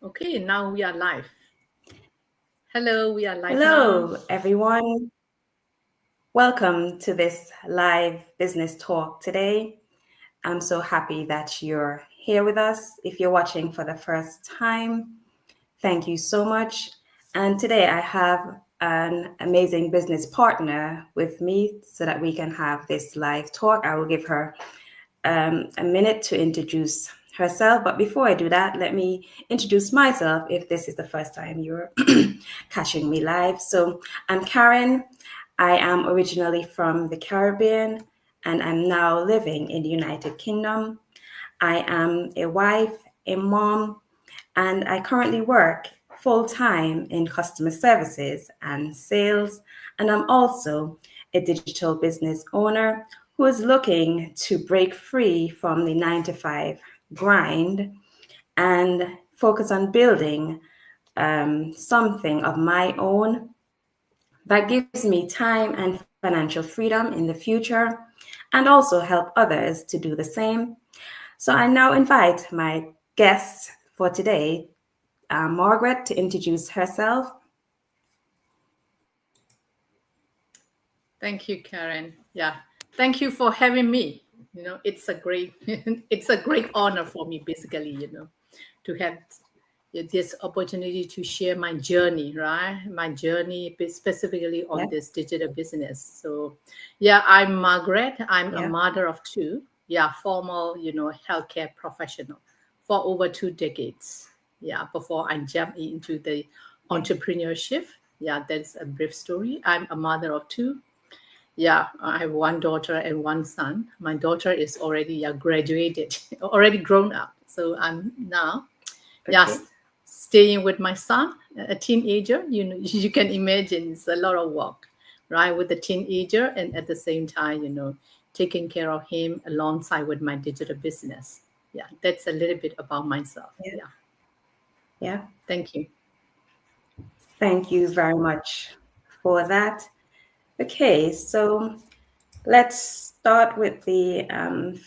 Okay, now we are live. Hello, we are live now. Hello, everyone. Welcome to this live business talk today. I'm so happy that you're here with us. If you're watching for the first time, thank you so much. And today I have an amazing business partner with me so that we can have this live talk. I will give her a minute to introduce herself. But before I do that, let me introduce myself if this is the first time you're catching me live. So I'm Karen. I am originally from the Caribbean and I'm now living in the United Kingdom. I am a wife, a mom, and I currently work full time in customer services and sales. And I'm also a digital business owner who is looking to break free from the 9 to 5 grind and focus on building something of my own that gives me time and financial freedom in the future and also help others to do the same. So I now invite my guest for today, Margaret, to introduce herself. Thank you, Karen. Yeah, thank you for having me. It's a great, it's a great honor for me, basically. To have this opportunity to share my journey, right? My journey specifically on Yeah, this digital business. So, yeah, I'm Margaret. I'm a yeah, mother of two. Yeah, formal, healthcare professional for over 2 decades. Yeah, before I jump into the yeah. entrepreneurship. Yeah, that's a brief story. I'm a mother of two. Yeah, I have one daughter and one son. My daughter is already graduated, already grown up. So I'm now, yeah, Okay. staying with my son, a teenager. You can imagine it's a lot of work, right, with the teenager, and at the same time, taking care of him alongside with my digital business. Yeah, that's a little bit about myself. Yeah, Yeah, yeah. thank you. Thank you very much for that. Okay, so let's start with the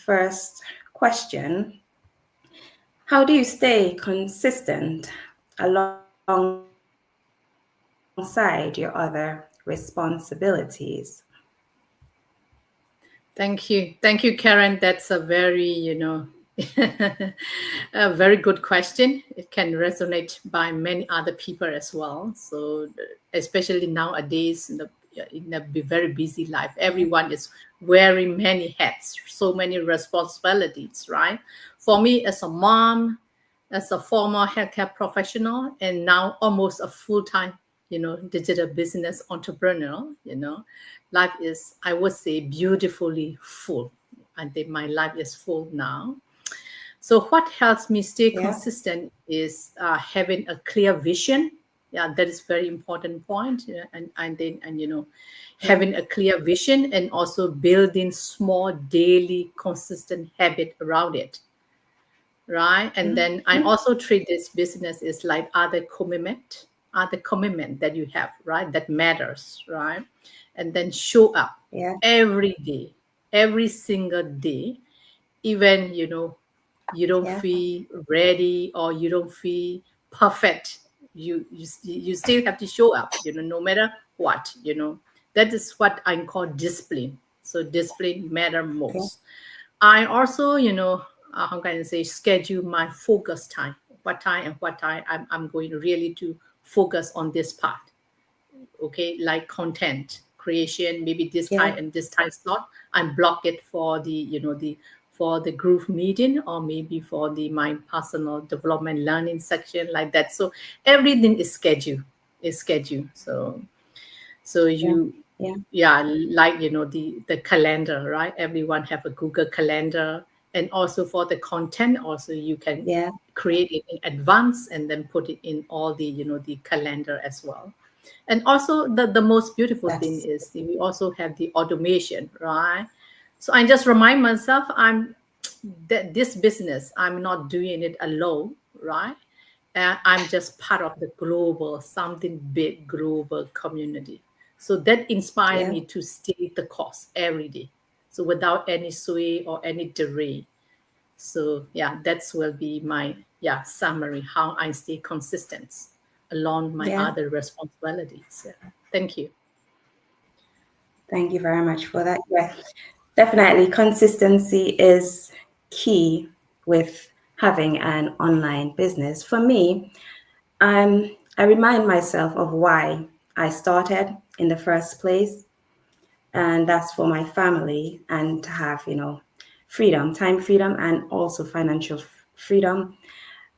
first question. How do you stay consistent alongside your other responsibilities? Thank you, Karen. That's a very, a very good question. It can resonate by many other people as well. So, especially nowadays in a very busy life, everyone is wearing many hats, so many responsibilities, right? For me, as a mom, as a former healthcare professional, and now almost a full-time, digital business entrepreneur, life is, I would say, beautifully full. I think my life is full now. So what helps me stay Yeah, consistent is having a clear vision. Yeah, that is very important point. Yeah, and then yeah, having a clear vision and also building small daily consistent habit around it, right? And then I mhm, also treat this business is like other commitment that you have, right? That matters, right? And then show up yeah, every day, every single day, even you don't yeah, feel ready or you don't feel perfect. You still have to show up, no matter what. That is what I call discipline. So discipline matter yeah, most. I also, how can I say, schedule my focus time. What time I'm going really to focus on this part. Okay, like content creation, maybe this time yeah, and this time slot. I block it for the, the for the group meeting or maybe for the my personal development learning section like that. So everything is scheduled. So yeah, you, yeah, yeah, like the calendar, right? Everyone have a Google calendar, and also for the content also you can yeah, create it in advance and then put it in all the the calendar as well. And also the most beautiful thing that's is we also have the automation, right? So I just remind myself I'm that this business I'm not doing it alone, right? I'm just part of the global, something big global community. So that inspired yeah, me to stay the course every day. So without any sway or any delay. So yeah, that's will be my summary how I stay consistent along my Yeah. other responsibilities. Yeah. Thank you. Thank you very much for that. Yeah, definitely consistency is key with having an online business. For me, I remind myself of why I started in the first place, and that's for my family and to have, freedom, time freedom, and also financial freedom,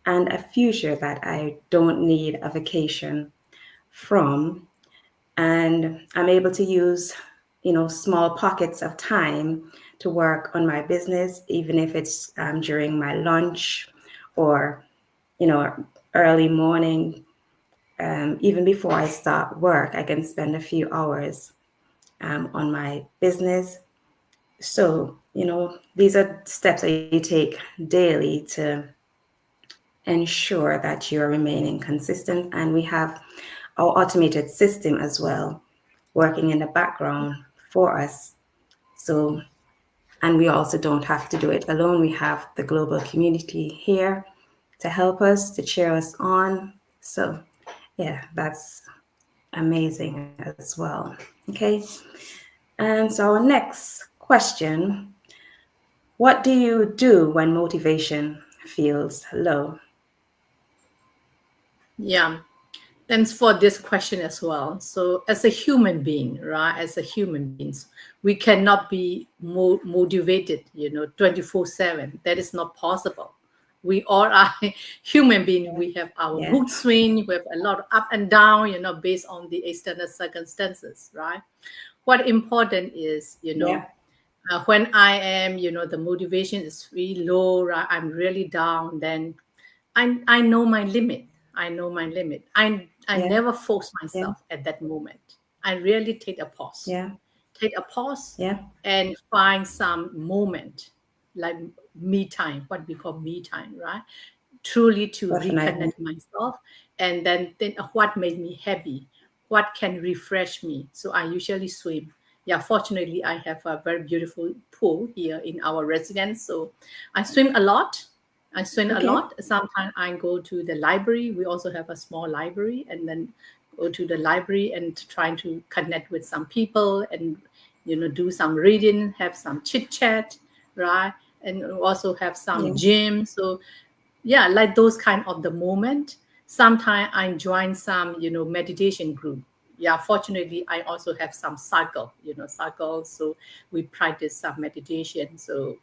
and a future that I don't need a vacation from. And I'm able to use, small pockets of time to work on my business, even if it's during my lunch or, you know, early morning. Even before I start work, I can spend a few hours on my business. So, these are steps that you take daily to ensure that you're remaining consistent. And we have our automated system as well working in the background for us. So, and we also don't have to do it alone. We have the global community here to help us, to cheer us on. So, yeah, that's amazing as well. Okay. And so, our next question: what do you do when motivation feels low? Yeah. Thanks for this question as well. So, as a human being, right? As a human beings, we cannot be motivated, 24/7. That is not possible. We all are human beings. We have our Yeah. mood swing. We have a lot of up and down, based on the external circumstances, right? What important is, Yeah. when I am, the motivation is really low, right? I'm really down. Then I know my limit. I know my limit. I Yeah. never force Yeah. myself at that moment. I really Yeah. take a pause, Yeah. and find some moment like me time, what we call me time, right? Truly to Definitely. reconnect myself, and then think of what made me happy, what can refresh me. So I usually swim. Yeah, fortunately, I have a very beautiful pool here in our residence. So I swim a lot. I swim a Okay. lot. Sometimes I go to the library. We also have a small library, and then go to the library and trying to connect with some people and do some reading, have some chit chat, right? And also have some Yeah. gym. So yeah, like those kind of the moment. Sometimes I join some meditation group. Yeah, fortunately I also have some cycle, so we practice some meditation. So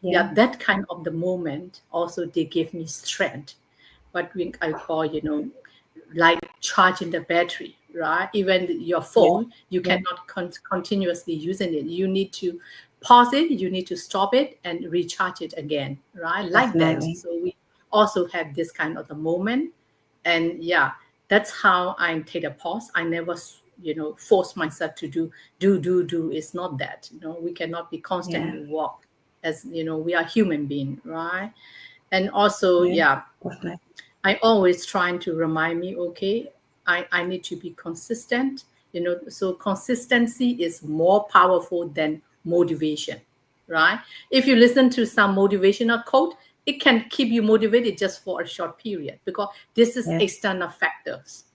Yeah. yeah, that kind of the moment also they give me strength, what I call like charging the battery, right? Even your Yeah. phone, you Yeah. cannot continuously using it. You need to pause it, you need to stop it and recharge it again, right? Like that. Definitely. So we also have this kind of the moment. And yeah, that's how I take a pause. I never force myself to do. It's not that, we cannot be Yeah. constantly walk, as we are human being, right? And also, Yeah. yeah, Definitely. I always trying to remind me, okay, I need to be consistent. So consistency is more powerful than motivation, right? If you listen to some motivational quote, it can keep you motivated just for a short period because this is Yeah. external factors.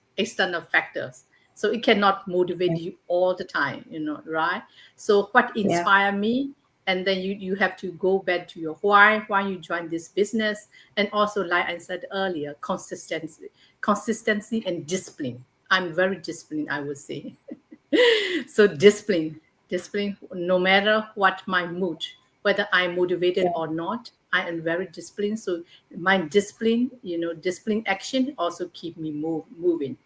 So it cannot motivate Yeah. you all the time, right? So what Yeah. inspire me, and then you have to go back to your why you join this business. And also, like I said earlier, consistency and discipline. I'm very disciplined, I would say. So discipline, no matter what my mood, whether I'm motivated Yeah. or not, I am very disciplined. So my discipline action also keep me moving.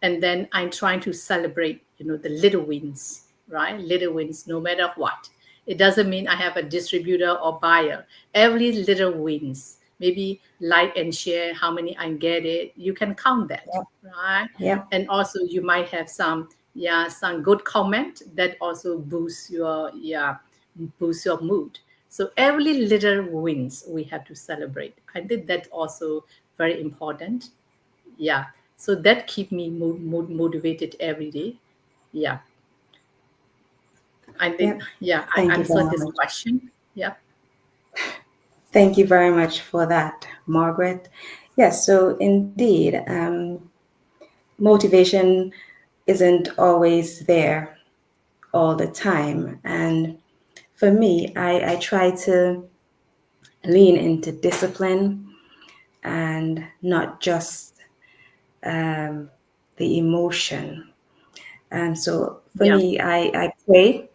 And then I'm trying to celebrate the little wins, right? Little wins, no matter what. It doesn't mean I have a distributor or buyer. Every little wins, maybe like and share how many I get it, you can count that, Yeah. right? Yeah. And also you might have some good comment that also boost your mood. So every little wins we have to celebrate. I think that's also very important. Yeah, so that keep me motivated every day. Yeah, I think, Yeah. yeah, I Thank you answered very this much. question. Yeah. Thank you very much for that, Margaret. Yes, so indeed, motivation isn't always there all the time. And for me, I try to lean into discipline and not just um, the emotion. And so for Yeah. me, I pray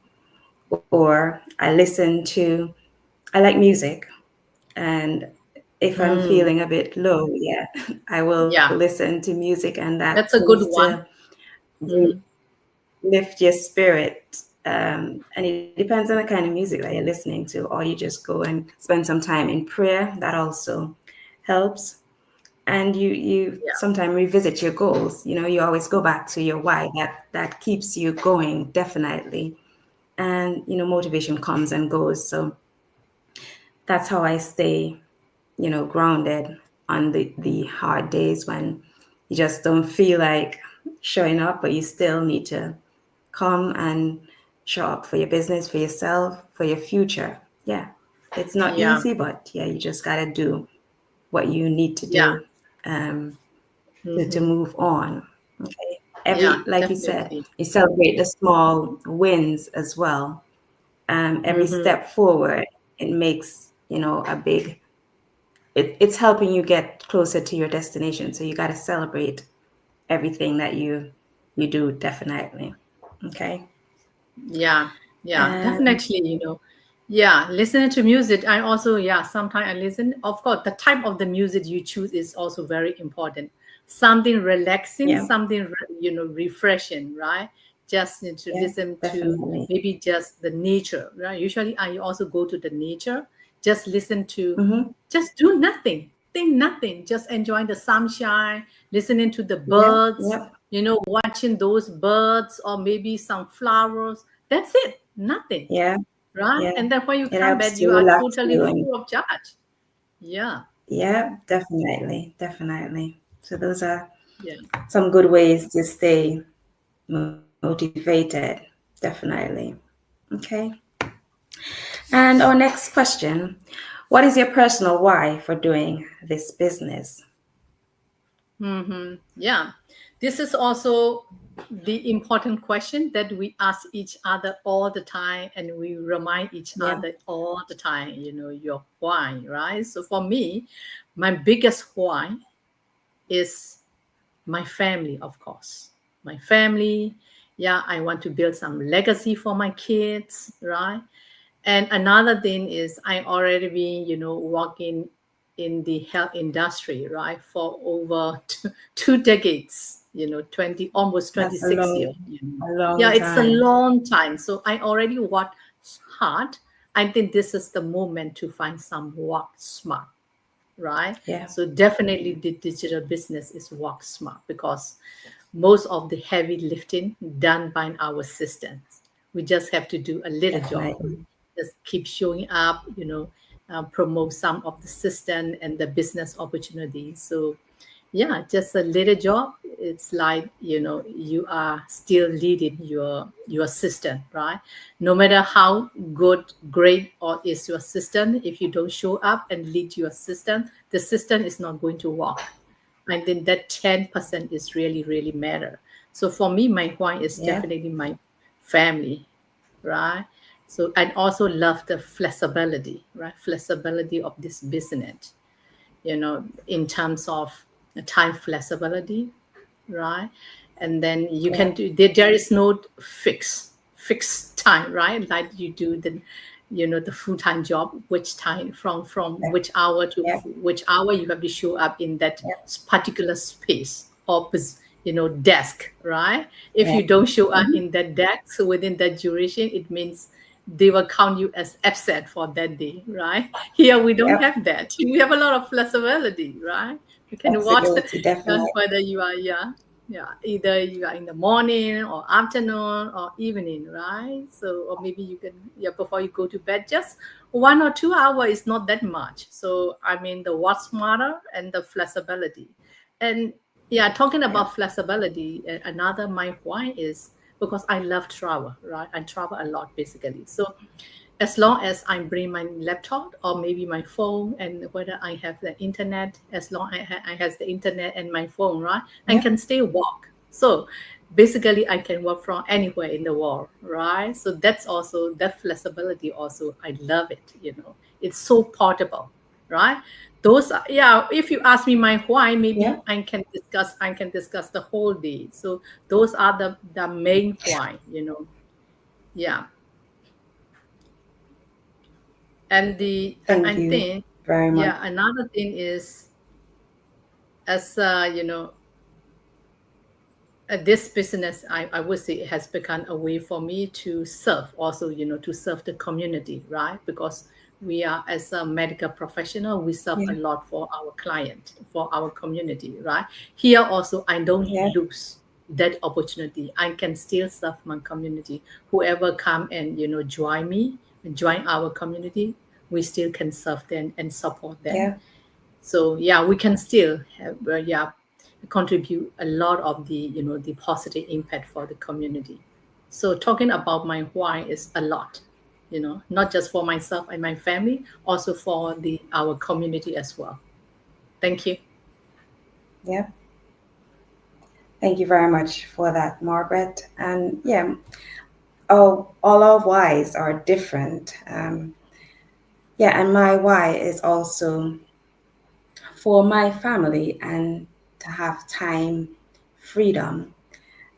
or I listen to, I like music. And if I'm Mm, feeling a bit low, yeah, I will yeah, listen to music, and that that's a good tends one. to Hmm. lift your spirit. And it depends on the kind of music that you're listening to, or you just go and spend some time in prayer. That also helps. And you Yeah, sometimes revisit your goals. You know, you always go back to your why. That keeps you going, definitely. And motivation comes and goes. So that's how I stay, grounded on the hard days when you just don't feel like showing up, but you still need to come and show up for your business, for yourself, for your future. Yeah. It's not yeah, easy, but yeah, you just got to do what you need to yeah. do um, to Hmm. move on. Okay. Yeah, Like you said, definitely. you celebrate the small wins as well. Every Hmm. step forward, it makes, a big, it's helping you get closer to your destination. So you got to celebrate everything that you do, definitely. Okay. Yeah, yeah, And definitely, Yeah, listening to music, I also, yeah, sometimes I listen. Of course, the type of the music you choose is also very important. Something relaxing, yeah, something, refreshing, right? Just need to yeah, listen to definitely. maybe just the nature, right? Usually I also go to the nature, just listen to, Mm-hmm. just do nothing, think nothing, just enjoying the sunshine, listening to the Yeah, birds, yep, watching those birds or maybe some flowers. That's it, nothing, yeah, right? yeah. And then when you It come helps back, to you are relax totally you, and full of charge. Yeah, yeah, definitely, definitely. So those are yeah. some good ways to stay motivated, definitely. Okay. And our next question, what is your personal why for doing this business? Yeah, this is also the important question that we ask each other all the time, and we remind each Yeah, other all the time, your why, right? So for me, my biggest why is my family, of course. My family, yeah, I want to build some legacy for my kids, right? And another thing is I already been, working in the health industry, right, for over two decades, 20, almost that's 26 years. a Yeah, long it's a time. long time. So I already worked hard. I think this is the moment to find some work smart, right? Yeah, So definitely the digital business is work smart because most of the heavy lifting done by our assistants. We just have to do a little job. definitely. Just keep showing up, promote some of the system and the business opportunities. So yeah, just a little job. It's like, you are still leading your system, right? No matter how good, great or is your system, if you don't show up and lead your system, the system is not going to work. I think that 10% is really, really matter. So for me, my why is Yeah, definitely my family, right? So I also love the flexibility, right? Flexibility of this business, in terms of the time flexibility, right? And then you yeah, can do there is no fixed time, right? Like you do the full-time job, which time from which hour to yeah, which hour you have to show up in that yeah, particular space or desk, right? If yeah. you don't show up Mhm. in that desk, so within that duration, it means they will count you as absent for that day, right? Here we don't Yep, have that. We have a lot of flexibility, right? We can watch flexibility, definitely. whether you are, yeah, either you are in the morning or afternoon or evening, right? So, or maybe you can, yeah, before you go to bed, just 1 or 2 hours is not that much. So, I mean, the what's smarter and the flexibility. And yeah, talking Yep, about flexibility, another my why is because I love travel, right? I travel a lot basically. So as long as I bring my laptop or maybe my phone, and whether I have the internet, as long I has the internet and my phone, right, I Yeah. can still work. So basically I can work from anywhere in the world, right? So that's also that flexibility also, I love it, it's so portable, right? Those are, yeah, if you ask me my why, maybe Yeah. I can discuss the whole day. So those are the main why, yeah. And the Thank I you think, very much. yeah, another thing is, as this business, I would say it has become a way for me to serve, also, to serve the community, right? Because we are, as a medical professional, we serve a Yeah. lot for our client, for our community, right? Here also, I don't Yeah. lose that opportunity. I can still serve my community. Whoever come and, join me, join our community, we still can serve them and support them. Yeah. So yeah, we can still have, yeah, contribute a lot of the, the positive impact for the community. So talking about my why is a lot, not just for myself and my family, also for the our community as well. Thank you. Yeah. Thank you very much for that, Margaret. And yeah, all our whys are different. Yeah, and my why is also for my family and to have time, freedom,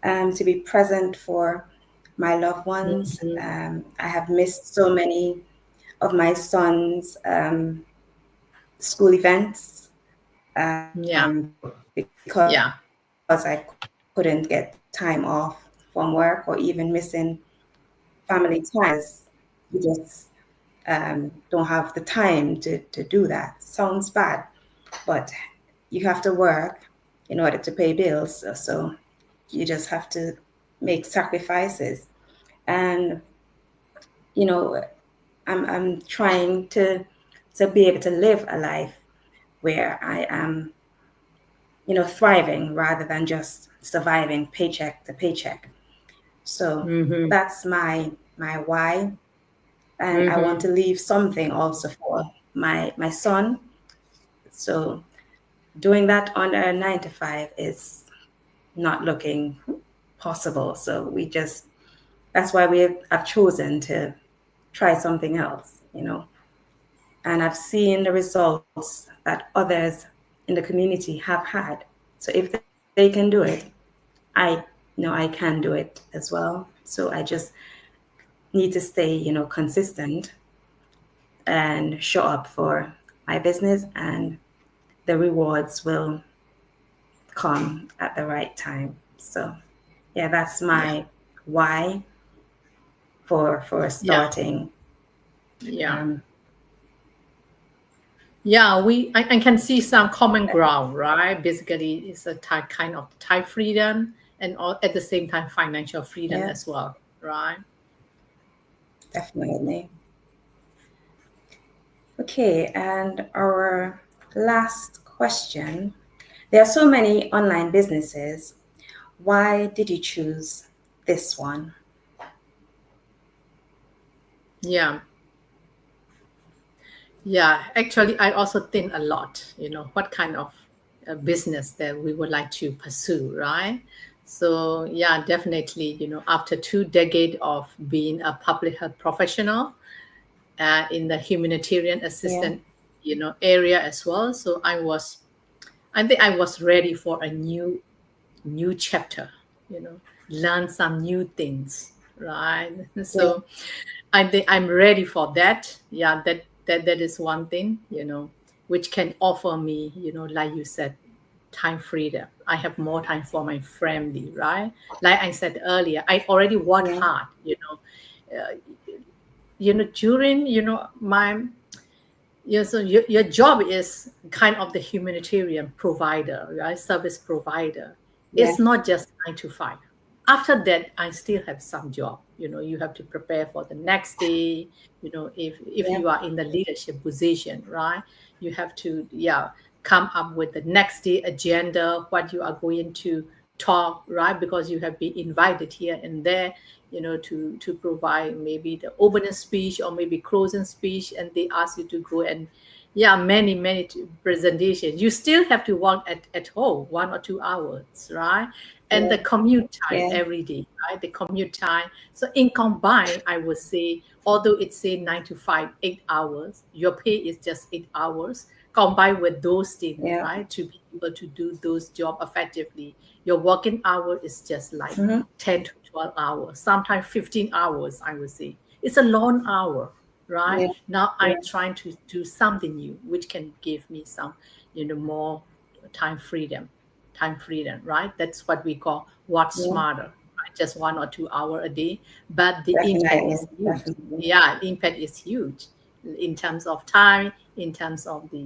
to be present for my loved ones. Mhm. I have missed so many of my son's school events Yeah, because I couldn't get yeah, time off from work or even missing family time because you just don't have the time to do that. Sounds bad, but you have to work in order to pay bills. So you just have to make sacrifices. And, you know, I'm trying to be able to live a life where I am, thriving rather than just surviving paycheck to paycheck. So mm-hmm. that's my why. And I want Mm-hmm. to leave something also for my son. So doing that on a 9 to 5 is not looking possible. So that's why have chosen to try something else. And I've seen the results that others in the community have had. So if they can do it, I know I can do it as well. So I just need to stay, consistent and show up for my business, and the rewards will come at the right time. So yeah, that's Yeah, my why for yeah, starting. yeah. Um, Yeah, I can see some common ground, right? Basically, it's a type kind of type freedom, and all, at the same time financial freedom yeah, as well, right? definitely. Okay, and our last question. There are so many online businesses. Why did you choose this one? Yeah, yeah. Actually, I also think a lot, what kind of business that we would like to pursue, right? So yeah, definitely, after 2 decades of being a public health professional, in the humanitarian Yeah, assistant, area as well. So I think I was ready for a new chapter, you know, learn some new things, right? yeah, So I think I'm ready for that. Yeah, that is one thing, which can offer me, like you said, time freedom. I have more time for my family, right? Like I said earlier, I already work yeah, hard, during, my, yeah, so your job is kind of the humanitarian provider, right? Service provider. yeah, It's not just 9 to 5. After that, I still have some job. You have to prepare for the next day. If yeah, you are in the leadership position, right? You have to, yeah, come up with the next day agenda, what you are going to talk, right? Because you have been invited here and there, to provide maybe the opening speech or maybe closing speech, and they ask you to go and, yeah, many presentations. You still have to work at home 1 or 2 hours, right? And the Yeah. commute time Yeah. every day, right? The commute time. So in combined, I would say, although it's say 9 to 5, 8 hours, your pay is just 8 hours. Combined with those things, Yeah. right? To be able to do those job effectively, your working hour is just like Mm-hmm. 10 to 12 hours, sometimes 15 hours, I would say. It's a long hour, right? Yeah. Now I'm Yeah. trying to do something new, which can give me some, more time freedom, right? That's what we call what's Yeah. smarter, right? Just 1 or 2 hour a day, but the impact Definitely. is huge. Definitely. Yeah, the impact is huge in terms of time, in terms of the,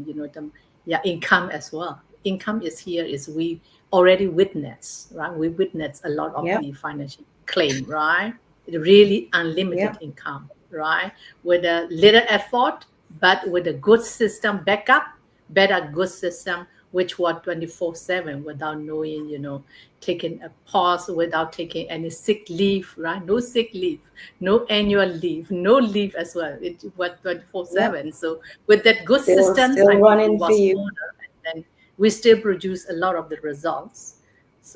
yeah, income as well. Income is here is we already witness, right? We witness a lot of Yep. the financial claim, right? Really unlimited Yep. income, right? With a little effort, but with a good system backup, better good system, which work 24/7 without knowing, taking a pause, without taking any sick leave, right? No sick leave, no annual leave, no leave as well. It was Yep. 24/7. So with that good systems, Still I think it running for was you. smarter, and then we still produce a lot of the results,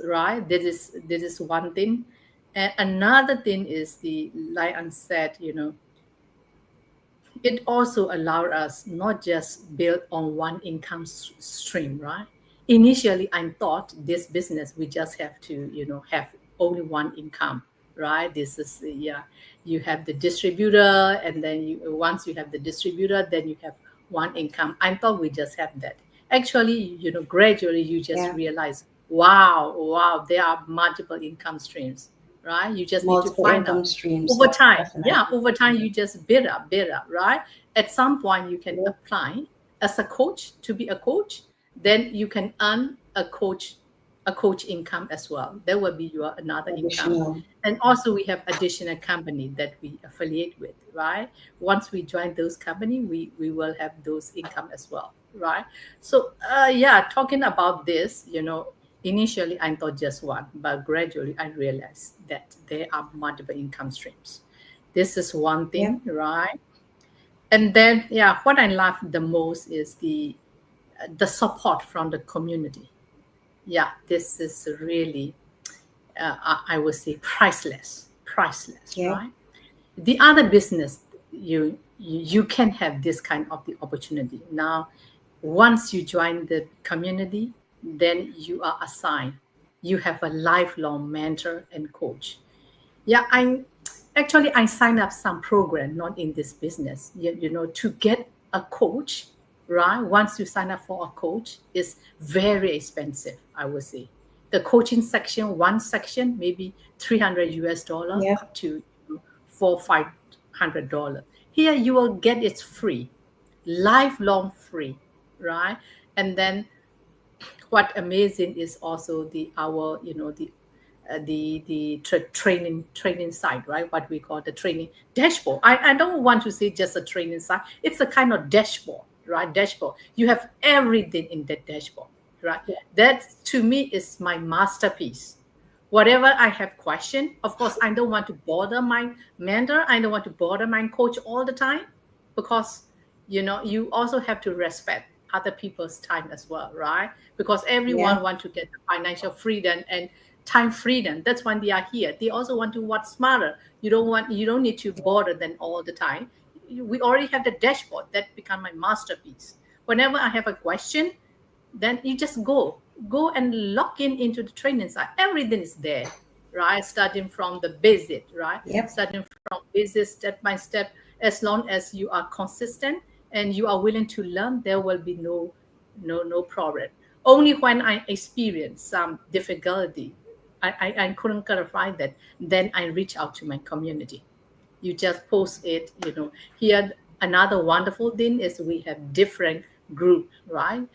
right? This is one thing. And another thing is the, like I said, it also allowed us not just build on one income stream, right? Initially, I thought this business we just have to, have only one income, right? This is yeah, you have the distributor, and then once you have the distributor, then you have one income. I thought we just have that. Actually, gradually you just Yeah. realize, wow, there are multiple income streams, right? You just need to Multiple find out income streams. over time. Yeah, Definitely. over time you just build up, right? At some point you can Yep. apply as a coach to be a coach, then you can earn a coach income as well. There will be your another income. Additional. And also we have additional company that we affiliate with, right? Once we join those company, we will have those income as well, right? So yeah, talking about this, initially I thought just one, but gradually I realized that there are multiple income streams. This is one Yep. thing, right? And then, yeah, what I love the most is the support from the community. Yeah, this is really, I would say, priceless, Yep. right? The other business, you can have this kind of the opportunity. Now, once you join the community, then you are assigned. You have a lifelong mentor and coach. Yeah, I signed up some program, not in this business, to get a coach, right? Once you sign up for a coach, is very expensive, I would say. The coaching section, one section, maybe $300 Yep. up to $400-500. Here you will get it free, lifelong free, right? And then what amazing is also the our training site, right? What we call the training dashboard. I don't want to say just a training site. It's a kind of dashboard, right? Dashboard. You have everything in that dashboard, right? That to me is my masterpiece. Whatever I have question, of course, I don't want to bother my mentor. I don't want to bother my coach all the time, because you also have to respect other people's time as well, right? Because Yeah. everyone want to get the financial freedom and time freedom. That's why they are here. They also want to work smarter. You don't need to bother them all the time. We already have the dashboard that become my masterpiece. Whenever I have a question, then you just go and log in into the training site. Everything is there, right? Starting from the basic, right? Yep. Starting from basic, step by step. As long as you are consistent and you are willing to learn, there will be no problem. Only when I experience some difficulty, I couldn't clarify that, then I reach out to my community. You just post it, here. Another wonderful thing is we have different group, right?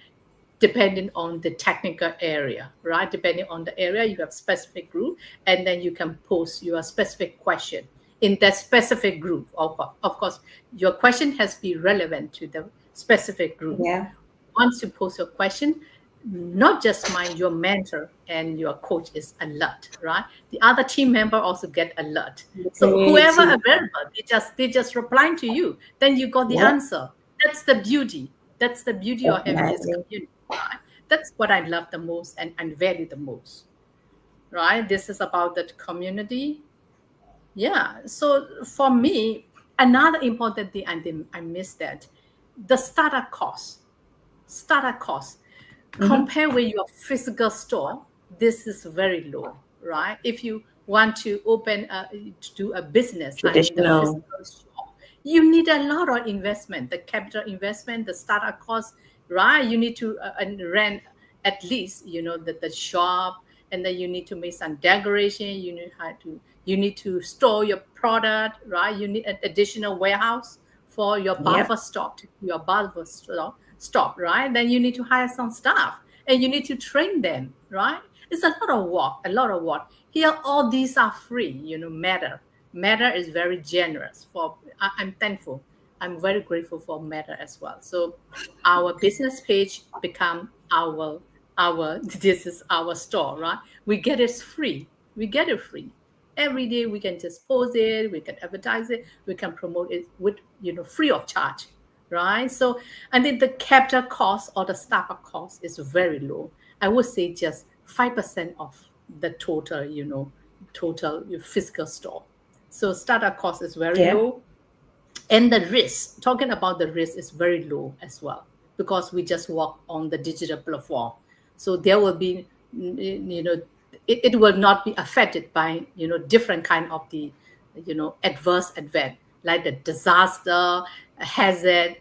Depending on the technical area, right? Depending on the area, you have specific group, and then you can post your specific question in that specific group. Of course, your question has to be relevant to the specific group. Yeah. Once you post your question, not just your mentor and your coach is alert, right? The other team member also get alert. The So whoever community. available, they just replying to you. Then you got the Yep, answer. That's the beauty. That's the beauty of having this definitely. community, right? That's what I love the most and value the most, right? This is about that community. Yeah. So for me, another important thing, and then I missed that, the startup cost. Startup cost Mm-hmm. compare with your physical store, this is very low, right? If you want to to do a business, I mean the Traditional. physical shop, you need a lot of investment, the capital investment, the startup cost, right? You need to rent at least, the shop, and then you need to make some decoration. You need to store your product, right? You need an additional warehouse for your buffer Yep, stock, to your buffer stock, right? Then you need to hire some staff and you need to train them, right? It's a lot of work, a lot of work. Here, all these are free, Matter is very generous. I'm thankful. I'm very grateful for Matter as well. So our business page become our this is our store, right? We get it free. We get it free. Every day we can just post it, we can advertise it, we can promote it with free of charge, right? So I think the capital cost or the startup cost is very low. I would say just 5% of the total, total your physical store. So startup cost is very yeah, low, and the risk, talking about the risk, is very low as well, because we just work on the digital platform. So there will be, it will not be affected by different kind of the adverse event, like the disaster, hazard.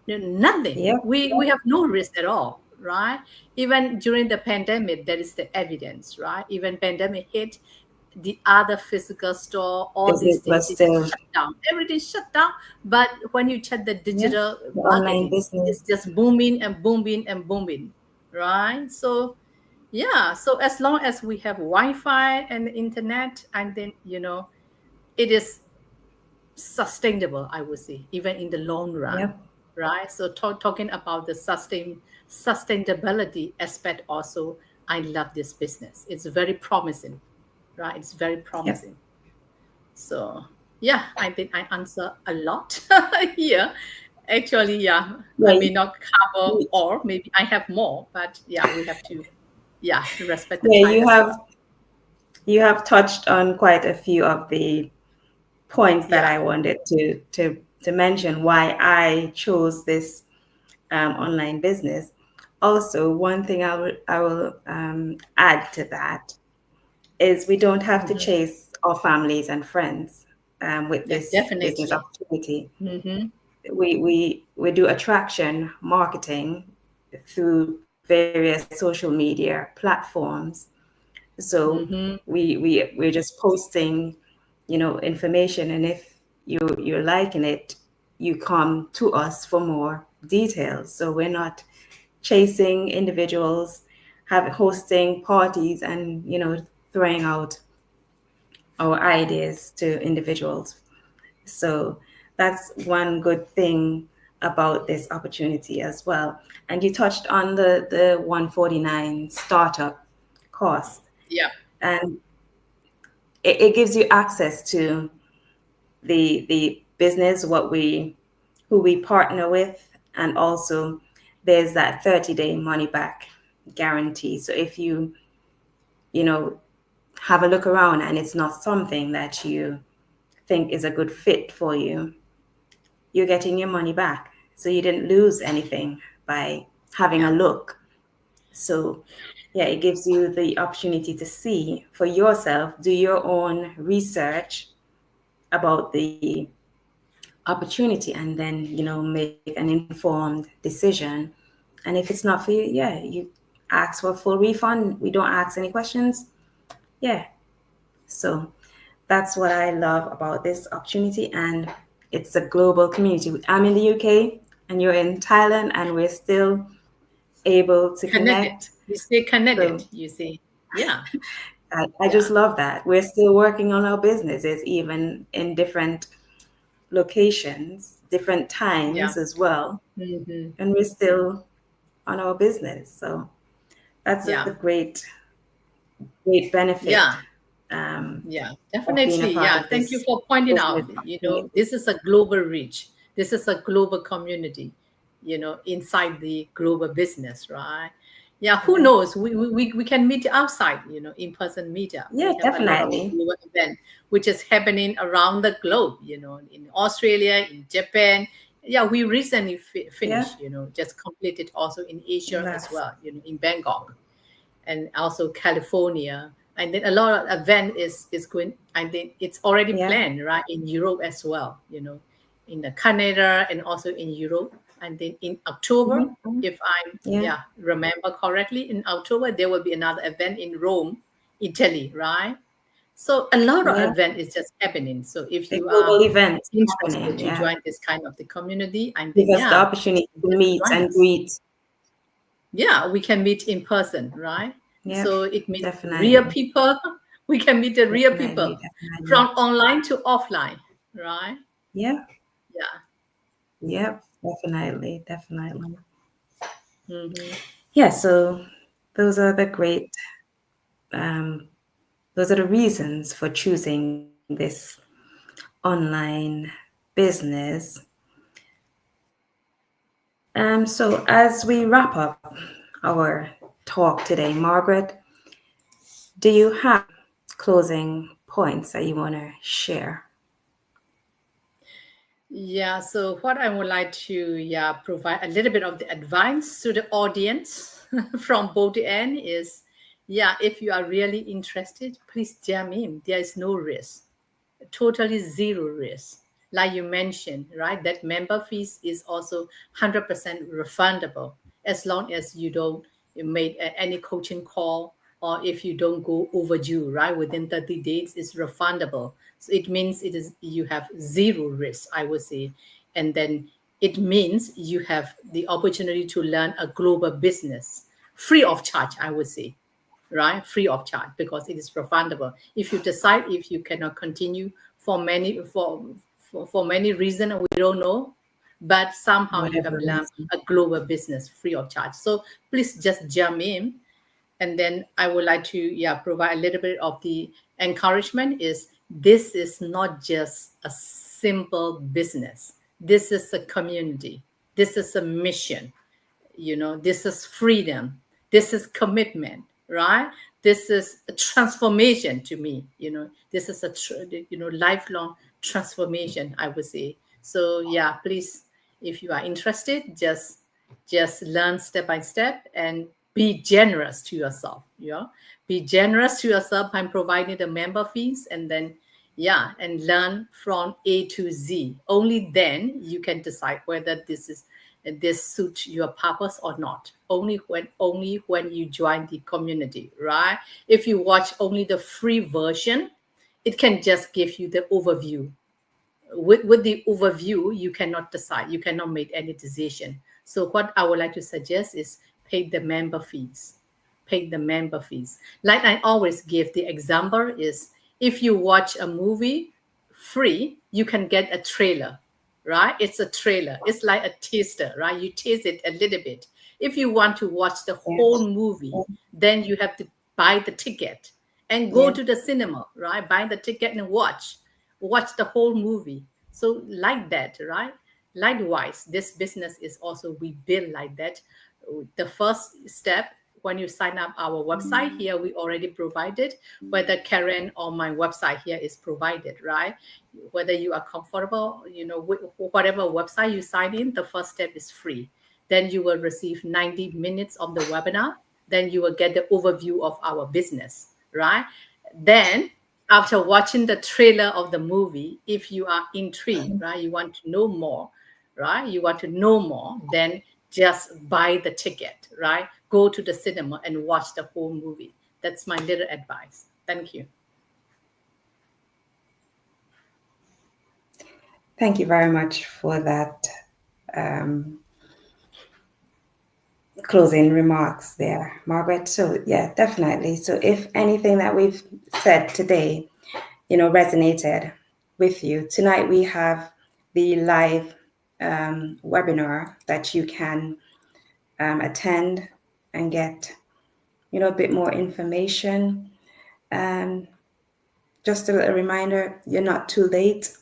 Nothing. yep. We have no risk at all, right? Even during the pandemic, there is the evidence, right? Even pandemic hit, the other physical store, all these It things, was they still, just shut down. Everything shut down. But when you check the yeah, digital the online marketing, business. it's just booming and booming and booming, right? So yeah, so as long as we have Wi-Fi and internet, and then it is sustainable, I would say, even in the long run, Yep, right? So talking about the sustainability aspect also, I love this business. It's very promising, right? It's very yep. promising. So yeah, I think I answer a lot here. Actually, yeah, I Yeah, may not cover you, all. Maybe I have more, but yeah, we have to, yeah, respect the yeah, time as well. you have touched on quite a few of the points that Yeah. I wanted to mention why I chose this online business. Also, one thing I will add to that is we don't have to Hmm. chase our families and friends with Yeah, this business definitely. opportunity. Hmm. We do attraction marketing through various social media platforms. So Hmm. we're just posting, information, and if you're liking it, you come to us for more details. So we're not chasing individuals, have hosting parties, and throwing out our ideas to individuals. So that's one good thing about this opportunity as well. And you touched on the 149 startup cost, Yeah. and it gives you access to the business, who we partner with, and also there's that 30-day money back guarantee. So if you know have a look around and it's not something that you think is a good fit for you, you're getting your money back. So you didn't lose anything by having Yeah. a look. So yeah, it gives you the opportunity to see for yourself, do your own research about the opportunity, and then make an informed decision. And if it's not for you, yeah, you ask for a full refund. We don't ask any questions. Yeah. So that's what I love about this opportunity, and it's a global community. I'm in the UK and you're in Thailand, and we're still able to Connected. connect. We stay connected, So you see. Yeah. I just Yeah. love that. We're still working on our businesses, even in different locations, different Yeah. times as well. Hmm. And we're still on our business. So That's a Yeah. great benefit Yeah. Yeah, of being a definitely. part Yeah, of thank you this for pointing out. business community. This is a global reach. This is a global community, inside the global business, right? Yeah, who Yeah, knows? We can meet outside, in-person meetup. yeah, We have a lot of definitely. global event which is happening around the globe, in Australia, in Japan. Yeah, we recently Yeah, finished, just completed also in Asia as that's well, in Bangkok and also California. And then a lot of event is going. I think it's already yeah. planned, right, in Europe as well. In the Canada and also in Europe. And then in October, Mhm, mhm. if I Yeah, remember correctly, in October there will be another event in Rome, Italy, right? So a lot of yeah. event is just happening. So if The you are global events interested happening. to Yeah, join this kind of the community, and give then us the opportunity to just meet join and us. greet. Yeah, we can meet in person, right? Yeah, So it means real definitely, people. We can meet the real definitely, people definitely. from online to offline, right? Yeah, Yeah. yeah, definitely, definitely. Hmm. Yeah. So those are the great. Um, those are the reasons for choosing this online business. So as we wrap up our talk today, Margaret, do you have closing points that you want to share? Yeah. So what I would like to provide a little bit of the advice to the audience from both end is, if you are really interested, please jam in. There is no risk. Totally zero risk. Like you mentioned, right? That member fees is also 100% refundable as long as you don't make any coaching call, or if you don't go overdue, right? Within 30 days, it's refundable. So it means you have zero risk, I would say. And then it means you have the opportunity to learn a global business free of charge, I would say, right? Free of charge because it is refundable. If you decide if you cannot continue for many reasons we don't know, but somehow you have Whatever learned reason. a global business free of charge. So please just jump in. And then I would like to provide a little bit of the encouragement is this is not just a simple business. This is a community. This is a mission. This is freedom. This is commitment, right? This is a transformation to me. This is lifelong transformation, I would say. So please, if you are interested, just learn step by step and be generous to yourself. Be generous to yourself by providing the member fees, and then and learn from A to Z. Only then you can decide whether this suits your purpose or not. Only when you join the community, right? If you watch only the free version, it can just give you the overview. With the overview, you cannot decide, you cannot make any decision. So what I would like to suggest is pay the member fees. Pay the member fees. Like I always give the example is, if you watch a movie free, you can get a trailer, right? It's a trailer. It's like a taster, right? You taste it a little bit. If you want to watch the Yeah, whole movie, then you have to buy the ticket and go yeah, to the cinema, right? Buy the ticket and watch the whole movie. So like that, right? Likewise, this business is also we build like that. The first step, when you sign up our website here, we already provided, whether Karen or my website here is provided, right? Whether you are comfortable, with whatever website you sign in, the first step is free. Then you will receive 90 minutes of the webinar. Then you will get the overview of our business, right? Then after watching the trailer of the movie, if you are intrigued, right, you want to know more, right? You want to know more, then just buy the ticket, right? Go to the cinema and watch the whole movie. That's my little advice. Thank you. thank you very much for that um, closing remarks there, Margaret. So yeah, definitely. So if anything that we've said today, resonated with you, tonight we have the live webinar that you can attend and get a bit more information. And just a little reminder, you're not too late.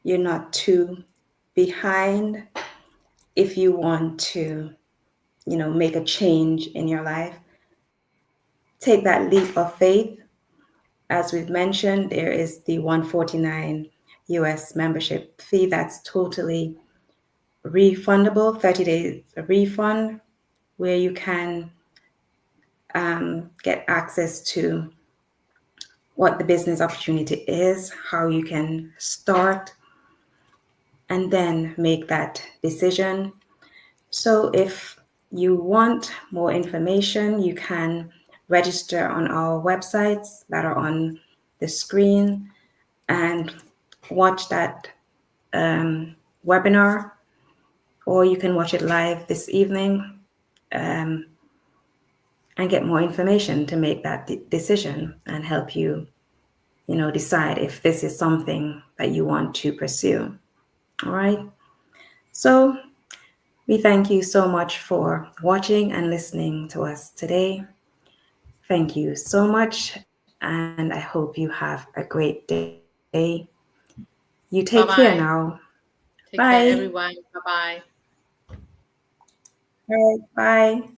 You're not too behind if you want to, make a change in your life. Take that leap of faith. As we've mentioned, there is the 149 US membership fee that's totally refundable, 30 days refund, where you can get access to what the business opportunity is, how you can start, and then make that decision. So if you want more information, you can register on our websites that are on the screen and watch that webinar, or you can watch it live this evening, um, and get more information to make that decision and help you, decide if this is something that you want to pursue. All right. So we thank you so much for watching and listening to us today. Thank you so much, and I hope you have a great day. You take care now. Bye bye. Bye. Take care, everyone. Bye bye. All right. Bye.